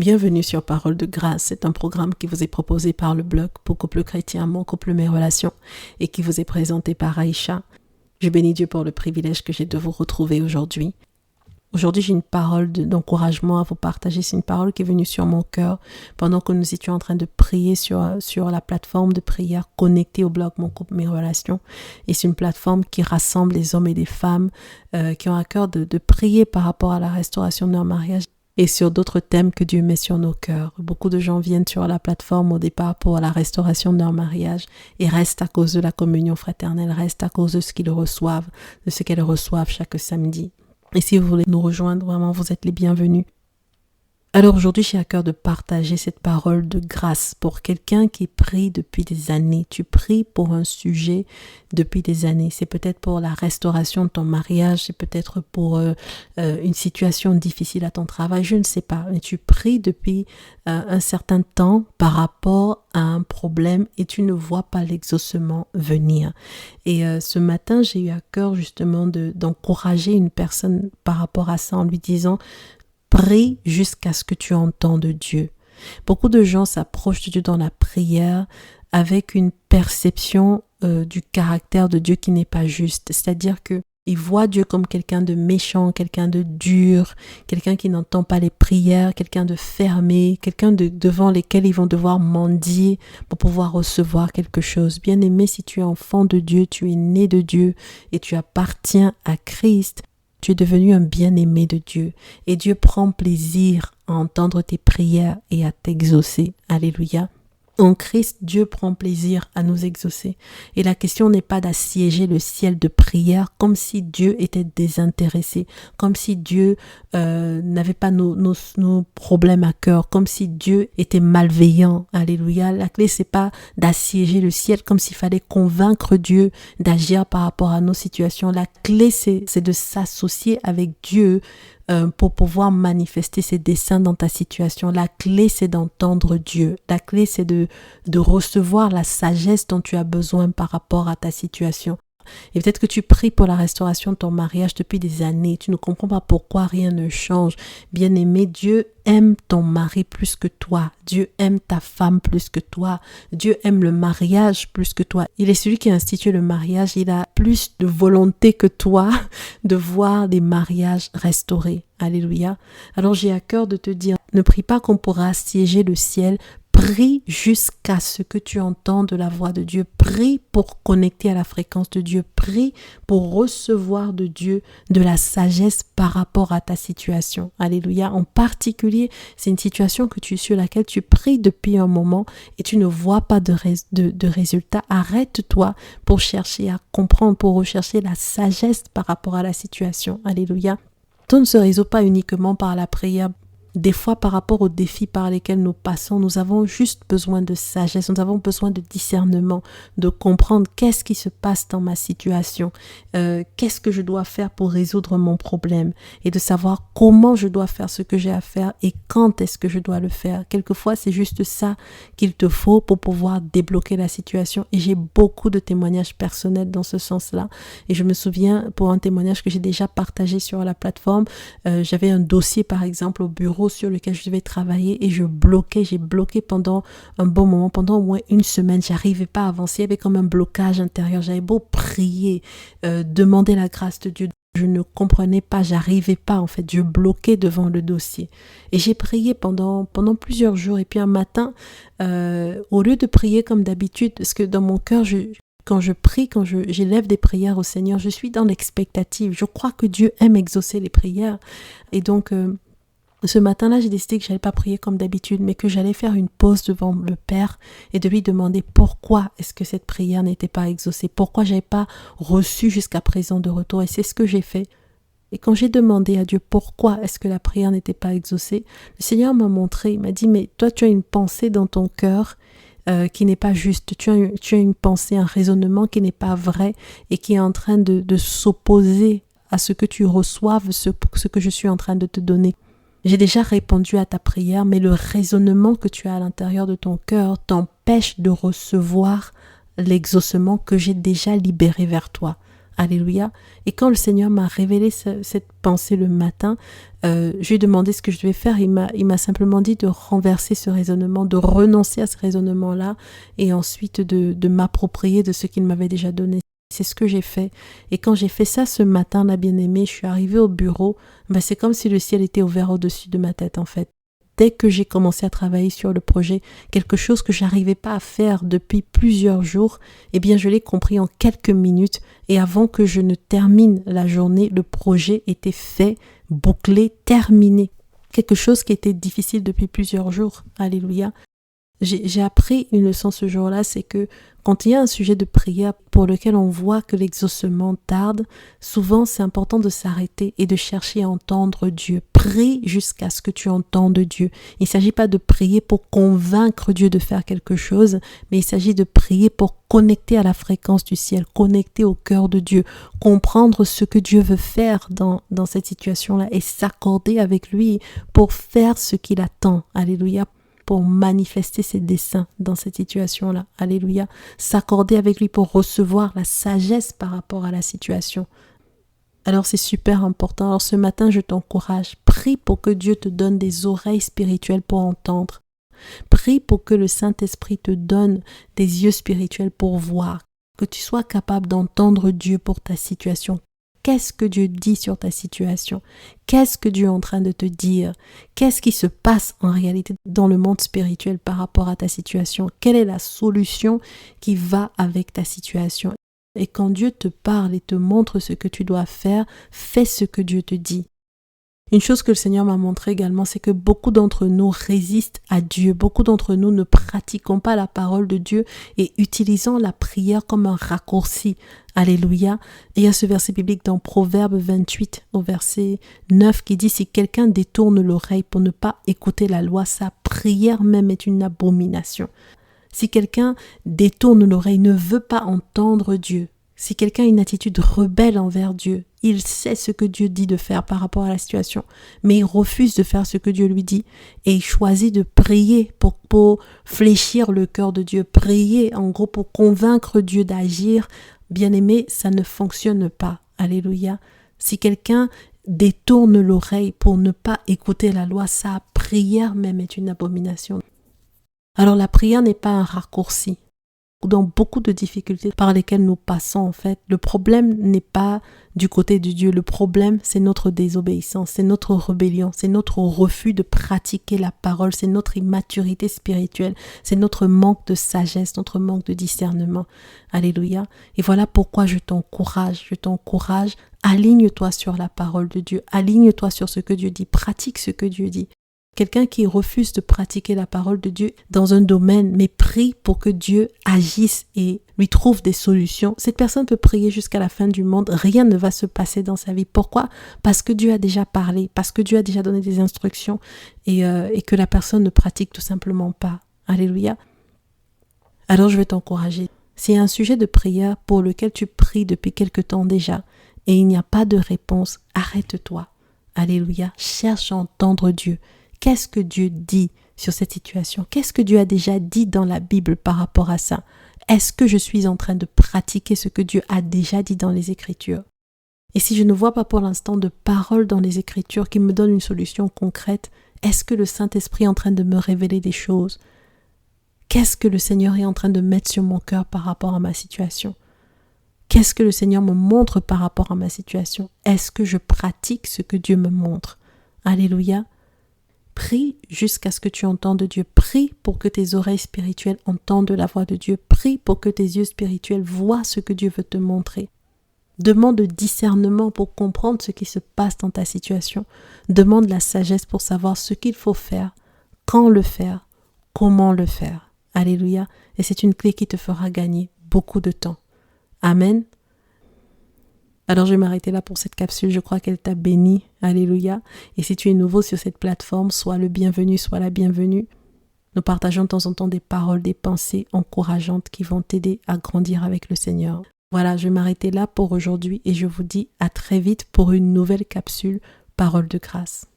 Bienvenue sur Parole de Grâce. C'est un programme qui vous est proposé par le blog Pour couple chrétien, mon couple, mes relations et qui vous est présenté par Aïcha. Je bénis Dieu pour le privilège que j'ai de vous retrouver aujourd'hui. Aujourd'hui, j'ai une parole d'encouragement à vous partager. C'est une parole qui est venue sur mon cœur pendant que nous étions en train de prier sur la plateforme de prière connectée au blog Mon couple, mes relations. Et c'est une plateforme qui rassemble les hommes et les femmes qui ont à cœur de prier par rapport à la restauration de leur mariage et sur d'autres thèmes que Dieu met sur nos cœurs. Beaucoup de gens viennent sur la plateforme au départ pour la restauration de leur mariage et restent à cause de la communion fraternelle, restent à cause de ce qu'ils reçoivent, de ce qu'elles reçoivent chaque samedi. Et si vous voulez nous rejoindre, vraiment, vous êtes les bienvenus. Alors aujourd'hui, j'ai à cœur de partager cette parole de grâce pour quelqu'un qui prie depuis des années. Tu pries pour un sujet depuis des années. C'est peut-être pour la restauration de ton mariage, c'est peut-être pour une situation difficile à ton travail, je ne sais pas. Mais tu pries depuis un certain temps par rapport à un problème et tu ne vois pas l'exaucement venir. Et ce matin, j'ai eu à cœur justement d'encourager une personne par rapport à ça en lui disant: prie jusqu'à ce que tu entendes Dieu. Beaucoup de gens s'approchent de Dieu dans la prière avec une perception du caractère de Dieu qui n'est pas juste. C'est-à-dire qu'ils voient Dieu comme quelqu'un de méchant, quelqu'un de dur, quelqu'un qui n'entend pas les prières, quelqu'un de fermé, quelqu'un devant lesquels ils vont devoir mendier pour pouvoir recevoir quelque chose. Bien-aimé, si tu es enfant de Dieu, tu es né de Dieu et tu appartiens à Christ, tu es devenu un bien-aimé de Dieu et Dieu prend plaisir à entendre tes prières et à t'exaucer. Alléluia. En Christ, Dieu prend plaisir à nous exaucer. Et la question n'est pas d'assiéger le ciel de prière comme si Dieu était désintéressé, comme si Dieu n'avait pas nos problèmes à cœur, comme si Dieu était malveillant. Alléluia. La clé, c'est pas d'assiéger le ciel comme s'il fallait convaincre Dieu d'agir par rapport à nos situations. La clé, c'est de s'associer avec Dieu pour pouvoir manifester ses desseins dans ta situation. La clé, c'est d'entendre Dieu. La clé, c'est de recevoir la sagesse dont tu as besoin par rapport à ta situation. Et peut-être que tu pries pour la restauration de ton mariage depuis des années. Tu ne comprends pas pourquoi rien ne change. Bien-aimé, Dieu aime ton mari plus que toi. Dieu aime ta femme plus que toi. Dieu aime le mariage plus que toi. Il est celui qui a institué le mariage. Il a plus de volonté que toi de voir des mariages restaurés. Alléluia. Alors j'ai à cœur de te dire, ne prie pas qu'on pourra assiéger le ciel. Prie jusqu'à ce que tu entendes la voix de Dieu. Prie pour connecter à la fréquence de Dieu. Prie pour recevoir de Dieu de la sagesse par rapport à ta situation. Alléluia. En particulier, c'est une situation sur laquelle tu pries depuis un moment et tu ne vois pas de résultat. Arrête-toi pour chercher à comprendre, pour rechercher la sagesse par rapport à la situation. Alléluia. Tout ne se résout pas uniquement par la prière. Des fois, par rapport aux défis par lesquels nous passons, nous avons juste besoin de sagesse, nous avons besoin de discernement, de comprendre qu'est-ce qui se passe dans ma situation, qu'est-ce que je dois faire pour résoudre mon problème et de savoir comment je dois faire ce que j'ai à faire et quand est-ce que je dois le faire. Quelquefois, c'est juste ça qu'il te faut pour pouvoir débloquer la situation et j'ai beaucoup de témoignages personnels dans ce sens-là et je me souviens pour un témoignage que j'ai déjà partagé sur la plateforme, j'avais un dossier par exemple au bureau sur lequel je devais travailler et j'ai bloqué pendant un bon moment, pendant au moins une semaine, j'arrivais pas à avancer, il y avait comme un blocage intérieur, j'avais beau prier, demander la grâce de Dieu, je ne comprenais pas, j'arrivais pas en fait, je bloquais devant le dossier et j'ai prié pendant plusieurs jours et puis un matin, au lieu de prier comme d'habitude, parce que dans mon cœur, quand je prie, quand j'élève des prières au Seigneur, je suis dans l'expectative, je crois que Dieu aime exaucer les prières et donc ce matin-là, j'ai décidé que je n'allais pas prier comme d'habitude, mais que j'allais faire une pause devant le Père et de lui demander pourquoi est-ce que cette prière n'était pas exaucée, pourquoi je n'avais pas reçu jusqu'à présent de retour. Et c'est ce que j'ai fait. Et quand j'ai demandé à Dieu pourquoi est-ce que la prière n'était pas exaucée, le Seigneur m'a montré, il m'a dit, mais toi tu as une pensée dans ton cœur qui n'est pas juste, tu as une pensée, un raisonnement qui n'est pas vrai et qui est en train de s'opposer à ce que tu reçoives, ce que je suis en train de te donner. J'ai déjà répondu à ta prière, mais le raisonnement que tu as à l'intérieur de ton cœur t'empêche de recevoir l'exaucement que j'ai déjà libéré vers toi. Alléluia. Et quand le Seigneur m'a révélé cette pensée le matin, je lui ai demandé ce que je devais faire. Il m'a simplement dit de renverser ce raisonnement, de renoncer à ce raisonnement-là et ensuite de m'approprier de ce qu'il m'avait déjà donné. C'est ce que j'ai fait. Et quand j'ai fait ça ce matin, la bien-aimée, je suis arrivée au bureau, c'est comme si le ciel était ouvert au-dessus de ma tête en fait. Dès que j'ai commencé à travailler sur le projet, quelque chose que je n'arrivais pas à faire depuis plusieurs jours, je l'ai compris en quelques minutes et avant que je ne termine la journée, le projet était fait, bouclé, terminé. Quelque chose qui était difficile depuis plusieurs jours. Alléluia. J'ai appris une leçon ce jour-là, c'est que quand il y a un sujet de prière pour lequel on voit que l'exaucement tarde, souvent c'est important de s'arrêter et de chercher à entendre Dieu. Prie jusqu'à ce que tu entendes Dieu. Il ne s'agit pas de prier pour convaincre Dieu de faire quelque chose, mais il s'agit de prier pour connecter à la fréquence du ciel, connecter au cœur de Dieu, comprendre ce que Dieu veut faire dans cette situation-là et s'accorder avec lui pour faire ce qu'il attend. Alléluia. Pour manifester ses desseins dans cette situation-là. Alléluia. S'accorder avec lui pour recevoir la sagesse par rapport à la situation. Alors c'est super important. Alors ce matin, je t'encourage. Prie pour que Dieu te donne des oreilles spirituelles pour entendre. Prie pour que le Saint-Esprit te donne des yeux spirituels pour voir. Que tu sois capable d'entendre Dieu pour ta situation. Qu'est-ce que Dieu dit sur ta situation? Qu'est-ce que Dieu est en train de te dire? Qu'est-ce qui se passe en réalité dans le monde spirituel par rapport à ta situation? Quelle est la solution qui va avec ta situation? Et quand Dieu te parle et te montre ce que tu dois faire, fais ce que Dieu te dit. Une chose que le Seigneur m'a montré également, c'est que beaucoup d'entre nous résistent à Dieu. Beaucoup d'entre nous ne pratiquons pas la parole de Dieu et utilisons la prière comme un raccourci. Alléluia. Et il y a ce verset biblique dans Proverbe 28 au verset 9 qui dit « Si quelqu'un détourne l'oreille pour ne pas écouter la loi, sa prière même est une abomination. » Si quelqu'un détourne l'oreille, ne veut pas entendre Dieu, si quelqu'un a une attitude rebelle envers Dieu, il sait ce que Dieu dit de faire par rapport à la situation, mais il refuse de faire ce que Dieu lui dit et il choisit de prier pour fléchir le cœur de Dieu, prier en gros pour convaincre Dieu d'agir. Bien-aimé, ça ne fonctionne pas. Alléluia. Si quelqu'un détourne l'oreille pour ne pas écouter la loi, sa prière même est une abomination. Alors la prière n'est pas un raccourci. Dans beaucoup de difficultés par lesquelles nous passons en fait, le problème n'est pas du côté de Dieu, le problème c'est notre désobéissance, c'est notre rébellion, c'est notre refus de pratiquer la parole, c'est notre immaturité spirituelle, c'est notre manque de sagesse, notre manque de discernement. Alléluia. Et voilà pourquoi je t'encourage, aligne-toi sur la parole de Dieu, aligne-toi sur ce que Dieu dit, pratique ce que Dieu dit. Quelqu'un qui refuse de pratiquer la parole de Dieu dans un domaine, mais prie pour que Dieu agisse et lui trouve des solutions. Cette personne peut prier jusqu'à la fin du monde, rien ne va se passer dans sa vie. Pourquoi? Parce que Dieu a déjà parlé, parce que Dieu a déjà donné des instructions et que la personne ne pratique tout simplement pas. Alléluia. Alors je vais t'encourager. S'il y a un sujet de prière pour lequel tu pries depuis quelque temps déjà et il n'y a pas de réponse, arrête-toi. Alléluia. Cherche à entendre Dieu. Qu'est-ce que Dieu dit sur cette situation? Qu'est-ce que Dieu a déjà dit dans la Bible par rapport à ça? Est-ce que je suis en train de pratiquer ce que Dieu a déjà dit dans les Écritures? Et si je ne vois pas pour l'instant de parole dans les Écritures qui me donnent une solution concrète, est-ce que le Saint-Esprit est en train de me révéler des choses? Qu'est-ce que le Seigneur est en train de mettre sur mon cœur par rapport à ma situation? Qu'est-ce que le Seigneur me montre par rapport à ma situation? Est-ce que je pratique ce que Dieu me montre? Alléluia. Prie jusqu'à ce que tu entendes Dieu. Prie pour que tes oreilles spirituelles entendent la voix de Dieu. Prie pour que tes yeux spirituels voient ce que Dieu veut te montrer. Demande le discernement pour comprendre ce qui se passe dans ta situation. Demande la sagesse pour savoir ce qu'il faut faire, quand le faire, comment le faire. Alléluia. Et c'est une clé qui te fera gagner beaucoup de temps. Amen. Alors je vais m'arrêter là pour cette capsule, je crois qu'elle t'a béni, alléluia. Et si tu es nouveau sur cette plateforme, sois le bienvenu, sois la bienvenue. Nous partageons de temps en temps des paroles, des pensées encourageantes qui vont t'aider à grandir avec le Seigneur. Voilà, je vais m'arrêter là pour aujourd'hui et je vous dis à très vite pour une nouvelle capsule Parole de grâce.